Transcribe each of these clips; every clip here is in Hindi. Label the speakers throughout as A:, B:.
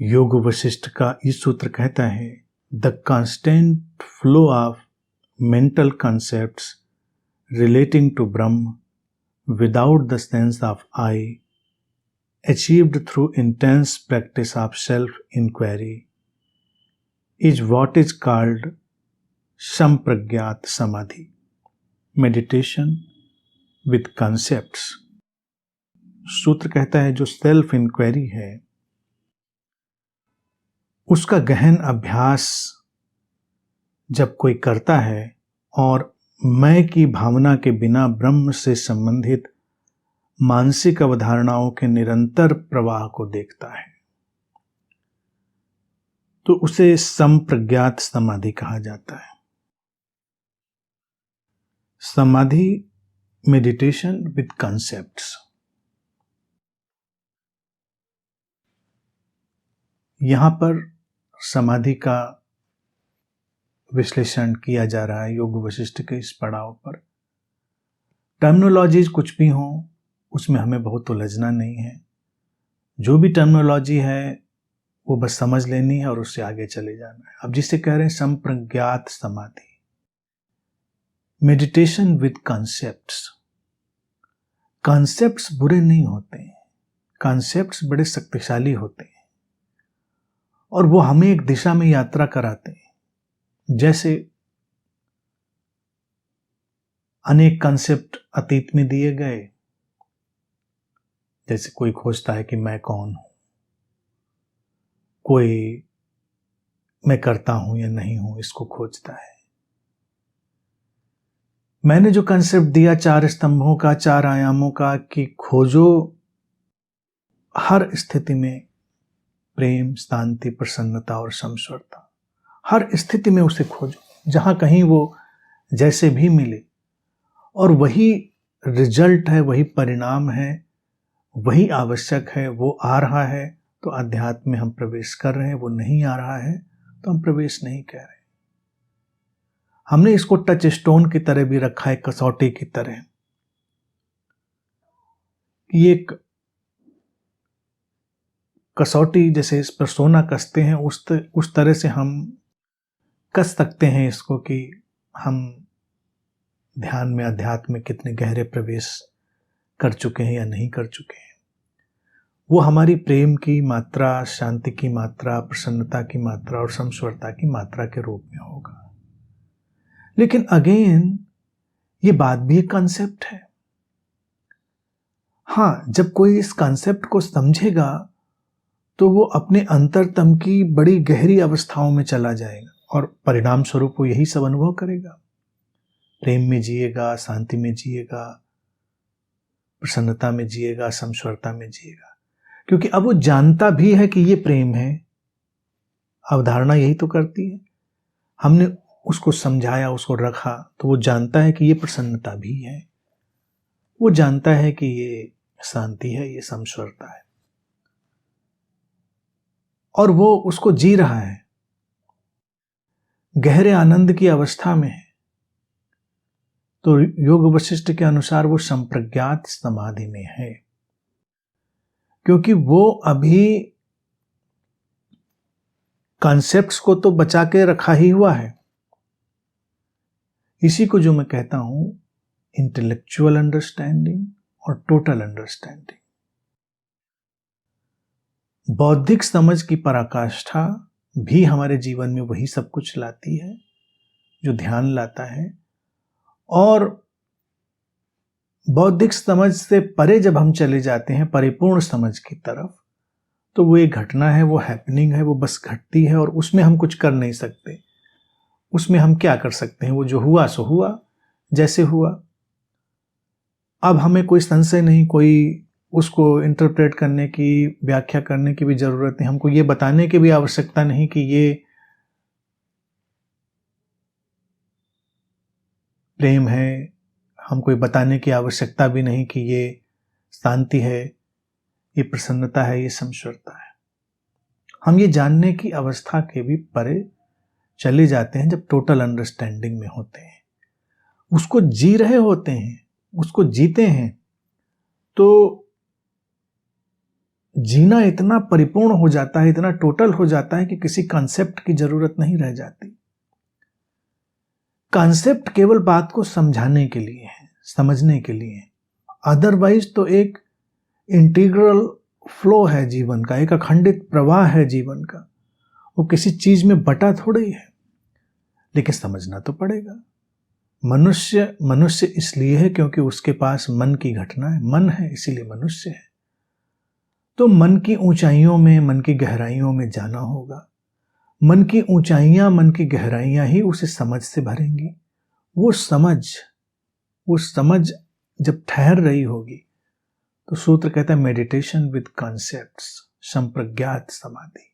A: योग वशिष्ठ का ये सूत्र कहता है, the constant flow of mental concepts relating to Brahma without the sense of I, achieved through intense practice of self-inquiry, is what is called sampragyat samadhi, meditation with concepts. सूत्र कहता है जो सेल्फ इंक्वायरी है उसका गहन अभ्यास जब कोई करता है और मैं की भावना के बिना ब्रह्म से संबंधित मानसिक अवधारणाओं के निरंतर प्रवाह को देखता है तो उसे संप्रज्ञात समाधि कहा जाता है। समाधि मेडिटेशन विद कॉन्सेप्ट्स। यहां पर समाधि का विश्लेषण किया जा रहा है योग वशिष्ठ के इस पड़ाव पर। टर्मिनोलॉजीज कुछ भी हों उसमें हमें बहुत उलझना नहीं है, जो भी टर्मिनोलॉजी है वो बस समझ लेनी है और उससे आगे चले जाना है। अब जिसे कह रहे हैं संप्रज्ञात समाधि, मेडिटेशन विद कॉन्सेप्ट्स। कॉन्सेप्ट्स बुरे नहीं होते हैं, कॉन्सेप्ट्स बड़े शक्तिशाली होते हैं और वो हमें एक दिशा में यात्रा कराते हैं। जैसे अनेक कॉन्सेप्ट अतीत में दिए गए, जैसे कोई खोजता है कि मैं कौन हूं, कोई मैं करता हूं या नहीं हूं इसको खोजता है। मैंने जो कंसेप्ट दिया 4 स्तंभों का, 4 आयामों का, कि खोजो हर स्थिति में प्रेम, शांति, प्रसन्नता और समश्वरता। हर स्थिति में उसे खोजो, जहां कहीं वो जैसे भी मिले, और वही रिजल्ट है, वही परिणाम है, वही आवश्यक है। वो आ रहा है तो अध्यात्म में हम प्रवेश कर रहे हैं, वो नहीं आ रहा है तो हम प्रवेश नहीं कर रहे। हमने इसको टच स्टोन की तरह भी रखा है, कसौटी की तरह। ये एक कसौटी जैसे इस पर सोना कसते हैं उस तरह से हम कस सकते हैं इसको कि हम ध्यान में, अध्यात्म में कितने गहरे प्रवेश कर चुके हैं या नहीं कर चुके हैं। वो हमारी प्रेम की मात्रा, शांति की मात्रा, प्रसन्नता की मात्रा और समश्वरता की मात्रा के रूप में होगा। लेकिन अगेन ये बात भी एक कॉन्सेप्ट है। हाँ, जब कोई इस कॉन्सेप्ट को समझेगा तो वो अपने अंतरतम की बड़ी गहरी अवस्थाओं में चला जाएगा और परिणाम स्वरूप वो यही सब अनुभव करेगा। प्रेम में जिएगा, शांति में जिएगा, प्रसन्नता में जिएगा, समश्वरता में जिएगा, क्योंकि अब वो जानता भी है कि ये प्रेम है। अवधारणा यही तो करती है, हमने उसको समझाया, उसको रखा, तो वो जानता है कि ये प्रसन्नता भी है, वो जानता है कि ये शांति है, ये समश्वरता है, और वो उसको जी रहा है, गहरे आनंद की अवस्था में है। तो योग वशिष्ठ के अनुसार वो संप्रज्ञात समाधि में है, क्योंकि वो अभी कॉन्सेप्ट्स को तो बचा के रखा ही हुआ है। इसी को जो मैं कहता हूं इंटेलेक्चुअल अंडरस्टैंडिंग और टोटल अंडरस्टैंडिंग। बौद्धिक समझ की पराकाष्ठा भी हमारे जीवन में वही सब कुछ लाती है जो ध्यान लाता है, और बौद्धिक समझ से परे जब हम चले जाते हैं परिपूर्ण समझ की तरफ, तो वो एक घटना है, वो हैपनिंग है, वो बस घटती है और उसमें हम कुछ कर नहीं सकते। उसमें हम क्या कर सकते हैं? वो जो हुआ सो हुआ, जैसे हुआ। अब हमें कोई संशय नहीं, कोई उसको इंटरप्रेट करने की, व्याख्या करने की भी जरूरत नहीं, हमको ये बताने की भी आवश्यकता नहीं कि ये प्रेम है, हमको ये बताने की आवश्यकता भी नहीं कि ये शांति है, ये प्रसन्नता है, ये समश्वरता है। हम ये जानने की अवस्था के भी परे चले जाते हैं जब टोटल अंडरस्टैंडिंग में होते हैं, उसको जी रहे होते हैं, उसको जीते हैं। तो जीना इतना परिपूर्ण हो जाता है, इतना टोटल हो जाता है कि किसी कॉन्सेप्ट की जरूरत नहीं रह जाती। कॉन्सेप्ट केवल बात को समझाने के लिए है, समझने के लिए है। अदरवाइज तो एक इंटीग्रल फ्लो है जीवन का, एक अखंडित प्रवाह है जीवन का। वो किसी चीज में बटा थोड़ी है, लेकिन समझना तो पड़ेगा। मनुष्य मनुष्य इसलिए है क्योंकि उसके पास मन की घटना है, मन है इसीलिए मनुष्य है। तो मन की ऊंचाइयों में, मन की गहराइयों में जाना होगा। मन की ऊंचाइयां, मन की गहराइयां ही उसे समझ से भरेंगी। वो समझ जब ठहर रही होगी तो सूत्र कहता है मेडिटेशन विद कॉन्सेप्ट्स संप्रज्ञात समाधि।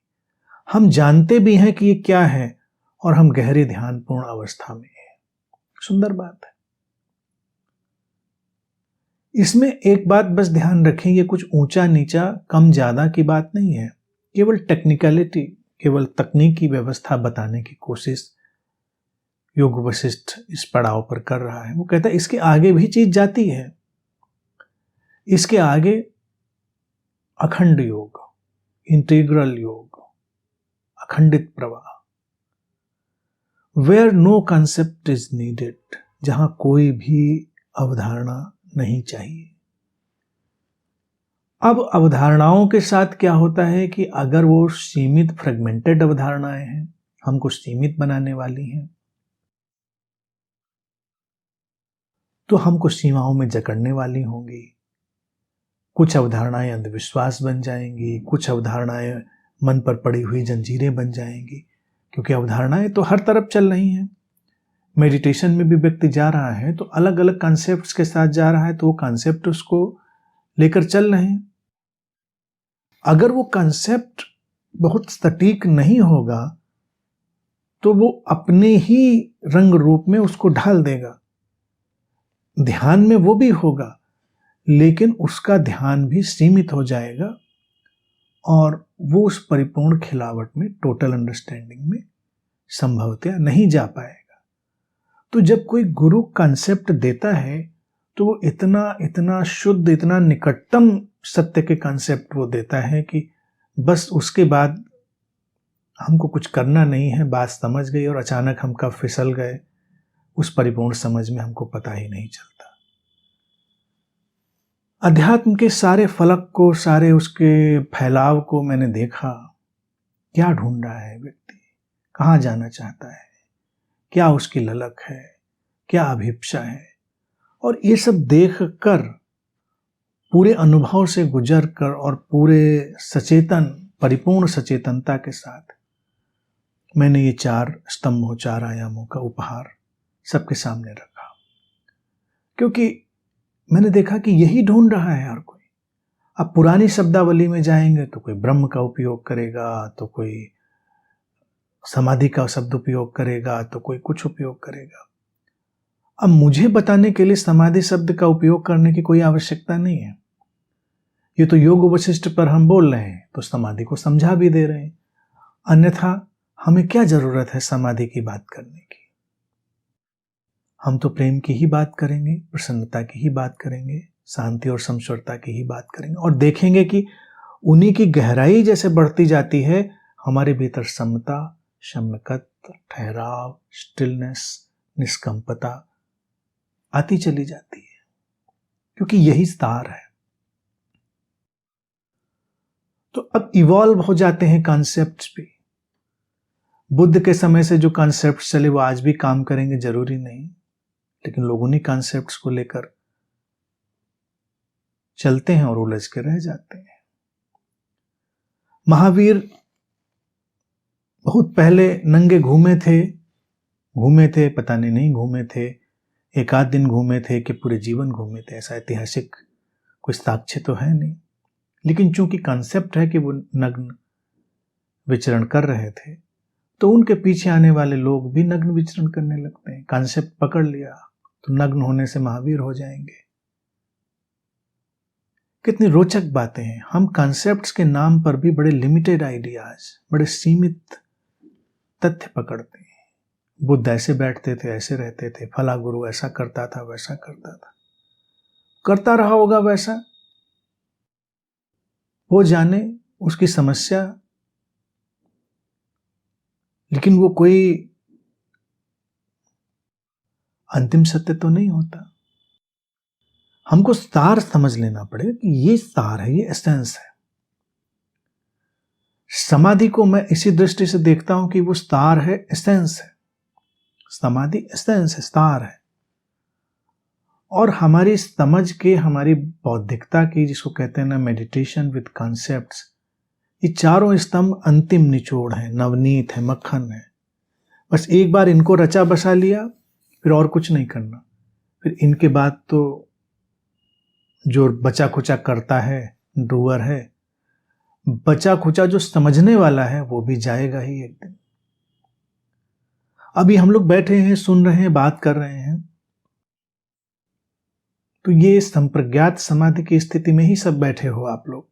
A: हम जानते भी हैं कि ये क्या है और हम गहरे ध्यानपूर्ण अवस्था में हैं। सुंदर बात है। इसमें एक बात बस ध्यान रखें, ये कुछ ऊंचा नीचा कम ज्यादा की बात नहीं है, केवल टेक्निकलिटी, केवल तकनीकी व्यवस्था बताने की कोशिश योग वशिष्ठ इस पड़ाव पर कर रहा है। वो कहता है इसके आगे भी चीज जाती है, इसके आगे अखंड योग, इंटीग्रल योग, अखंडित प्रवाह, where no concept is needed, जहां कोई भी अवधारणा नहीं चाहिए। अब अवधारणाओं के साथ क्या होता है कि अगर वो सीमित फ्रेगमेंटेड अवधारणाएं हैं, हमको सीमित बनाने वाली हैं, तो हमको सीमाओं में जकड़ने वाली होंगी। कुछ अवधारणाएं अंधविश्वास बन जाएंगी, कुछ अवधारणाएं मन पर पड़ी हुई जंजीरें बन जाएंगी, क्योंकि अवधारणाएं तो हर तरफ चल रही हैं। मेडिटेशन में भी व्यक्ति जा रहा है तो अलग अलग कॉन्सेप्ट्स के साथ जा रहा है, तो वो कॉन्सेप्ट उसको लेकर चल रहे हैं। अगर वो कॉन्सेप्ट बहुत सटीक नहीं होगा तो वो अपने ही रंग रूप में उसको ढाल देगा। ध्यान में वो भी होगा, लेकिन उसका ध्यान भी सीमित हो जाएगा और वो उस परिपूर्ण खिलावट में, टोटल अंडरस्टैंडिंग में संभवतया नहीं जा पाएगा। तो जब कोई गुरु कॉन्सेप्ट देता है तो वो इतना शुद्ध, इतना निकटतम सत्य के कॉन्सेप्ट वो देता है कि बस उसके बाद हमको कुछ करना नहीं है, बात समझ गई और अचानक हम कब फिसल गए उस परिपूर्ण समझ में हमको पता ही नहीं चलता। अध्यात्म के सारे फलक को, सारे उसके फैलाव को मैंने देखा। क्या ढूंढ रहा है व्यक्ति, कहाँ जाना चाहता है, क्या उसकी ललक है, क्या अभिप्सा है, और ये सब देख कर, पूरे अनुभव से गुजर कर और पूरे सचेतन, परिपूर्ण सचेतनता के साथ मैंने ये 4 स्तंभों, 4 आयामों का उपहार सबके सामने रखा। क्योंकि मैंने देखा कि यही ढूंढ रहा है हर कोई। अब पुरानी शब्दावली में जाएंगे तो कोई ब्रह्म का उपयोग करेगा, तो कोई समाधि का शब्द उपयोग करेगा, तो कोई कुछ उपयोग करेगा। अब मुझे बताने के लिए समाधि शब्द का उपयोग करने की कोई आवश्यकता नहीं है। ये तो योग वशिष्ठ पर हम बोल रहे हैं तो समाधि को समझा भी दे रहे हैं, अन्यथा हमें क्या जरूरत है समाधि की बात करने की। हम तो प्रेम की ही बात करेंगे, प्रसन्नता की ही बात करेंगे, शांति और समश्वरता की ही बात करेंगे, और देखेंगे कि उन्हीं की गहराई जैसे बढ़ती जाती है, हमारे भीतर समता, शम्यकत्व, ठहराव, स्टिलनेस, निष्कंपता आती चली जाती है, क्योंकि यही सार है। तो अब इवॉल्व हो जाते हैं कॉन्सेप्ट्स भी। बुद्ध के समय से जो कॉन्सेप्ट्स चले वो आज भी काम करेंगे जरूरी नहीं, लेकिन लोग उन्हीं कॉन्सेप्ट्स को लेकर चलते हैं और उलझ के रह जाते हैं। महावीर बहुत पहले नंगे घूमे थे, पता नहीं घूमे थे, एक आध दिन घूमे थे कि पूरे जीवन घूमे थे, ऐसा ऐतिहासिक कोई साक्ष्य तो है नहीं। लेकिन चूंकि कॉन्सेप्ट है कि वो नग्न विचरण कर रहे थे, तो उनके पीछे आने वाले लोग भी नग्न विचरण करने लगते हैं। कॉन्सेप्ट पकड़ लिया तो नग्न होने से महावीर हो जाएंगे। कितनी रोचक बातें हैं। हम कॉन्सेप्ट्स के नाम पर भी बड़े लिमिटेड आइडियाज, बड़े सीमित तथ्य पकड़ते हैं। बुद्ध ऐसे बैठते थे, ऐसे रहते थे, फला गुरु ऐसा करता था, वैसा करता था, करता रहा होगा वैसा। वो जाने उसकी समस्या, लेकिन वो कोई अंतिम सत्य तो नहीं होता। हमको सार समझ लेना पड़ेगा कि ये सार है, ये एसेंस है। समाधि को मैं इसी दृष्टि से देखता हूं कि वो सार है, एसेंस है। समाधि एसेंस है, सार है। और हमारी समझ के, हमारी बौद्धिकता की, जिसको कहते हैं ना मेडिटेशन विद कॉन्सेप्ट्स, ये चारों स्तंभ अंतिम निचोड़ है, नवनीत है, मक्खन है। बस एक बार इनको रचा बसा लिया, फिर और कुछ नहीं करना। फिर इनके बाद तो जो बचा खुचा करता है, डूअर है, बचा खुचा जो समझने वाला है वो भी जाएगा ही एक दिन। अभी हम लोग बैठे हैं, सुन रहे हैं, बात कर रहे हैं, तो ये संप्रज्ञात समाधि की स्थिति में ही सब बैठे हो आप लोग,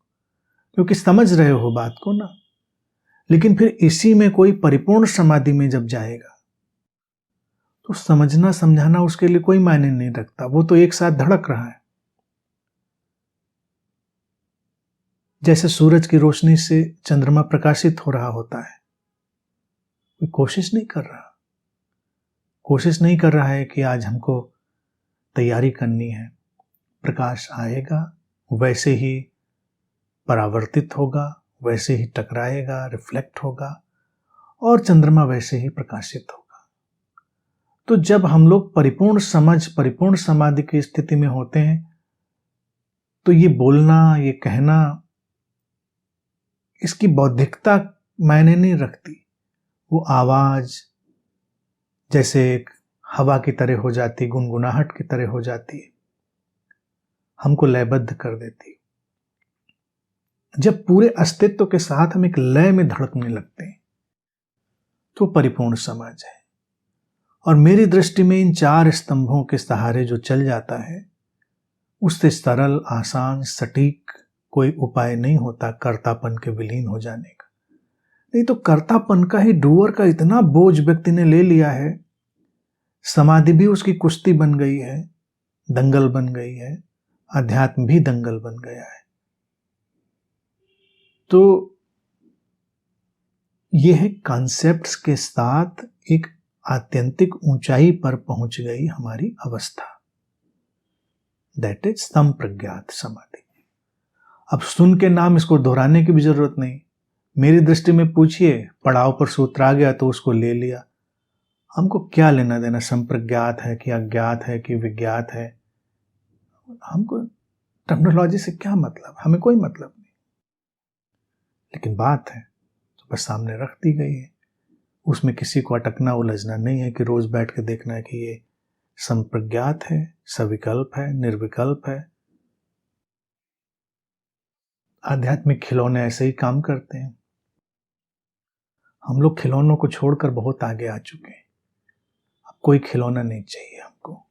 A: क्योंकि समझ रहे हो बात को ना। लेकिन फिर इसी में कोई परिपूर्ण समाधि में जब जाएगा तो समझना समझाना उसके लिए कोई मायने नहीं रखता, वो तो एक साथ धड़क रहा है। जैसे सूरज की रोशनी से चंद्रमा प्रकाशित हो रहा होता है, कोई कोशिश नहीं कर रहा है कि आज हमको तैयारी करनी है। प्रकाश आएगा, वैसे ही परावर्तित होगा, वैसे ही टकराएगा, रिफ्लेक्ट होगा, और चंद्रमा वैसे ही प्रकाशित होगा। तो जब हम लोग परिपूर्ण समझ, परिपूर्ण समाधि की स्थिति में होते हैं, तो ये बोलना, ये कहना, इसकी बौद्धिकता मायने नहीं रखती। वो आवाज जैसे एक हवा की तरह हो जाती, गुनगुनाहट की तरह हो जाती है, हमको लयबद्ध कर देती। जब पूरे अस्तित्व के साथ हम एक लय में धड़कने लगते हैं तो परिपूर्ण समझ है। और मेरी दृष्टि में इन चार स्तंभों के सहारे जो चल जाता है, उससे सरल, आसान, सटीक कोई उपाय नहीं होता कर्तापन के विलीन हो जाने का। नहीं तो कर्तापन का ही, डूअर का इतना बोझ व्यक्ति ने ले लिया है, समाधि भी उसकी कुश्ती बन गई है, दंगल बन गई है, अध्यात्म भी दंगल बन गया है। तो यह कॉन्सेप्ट्स के साथ एक आत्यंतिक ऊंचाई पर पहुंच गई हमारी अवस्था, दैट इज संप्रज्ञात समाधि। अब सुन के नाम, इसको दोहराने की भी जरूरत नहीं। मेरी दृष्टि में पूछिए, पड़ाव पर सूत्र आ गया तो उसको ले लिया। हमको क्या लेना देना संप्रज्ञात है कि अज्ञात है कि विज्ञात है, हमको टर्मिनोलॉजी से क्या मतलब, हमें कोई मतलब नहीं। लेकिन बात है तो बस सामने रख दी गई है, उसमें किसी को अटकना, उलझना नहीं है कि रोज बैठ के देखना है कि ये संप्रज्ञात है, सविकल्प है, निर्विकल्प है। आध्यात्मिक खिलौने ऐसे ही काम करते हैं। हम लोग खिलौनों को छोड़कर बहुत आगे आ चुके हैं। अब कोई खिलौना नहीं चाहिए हमको।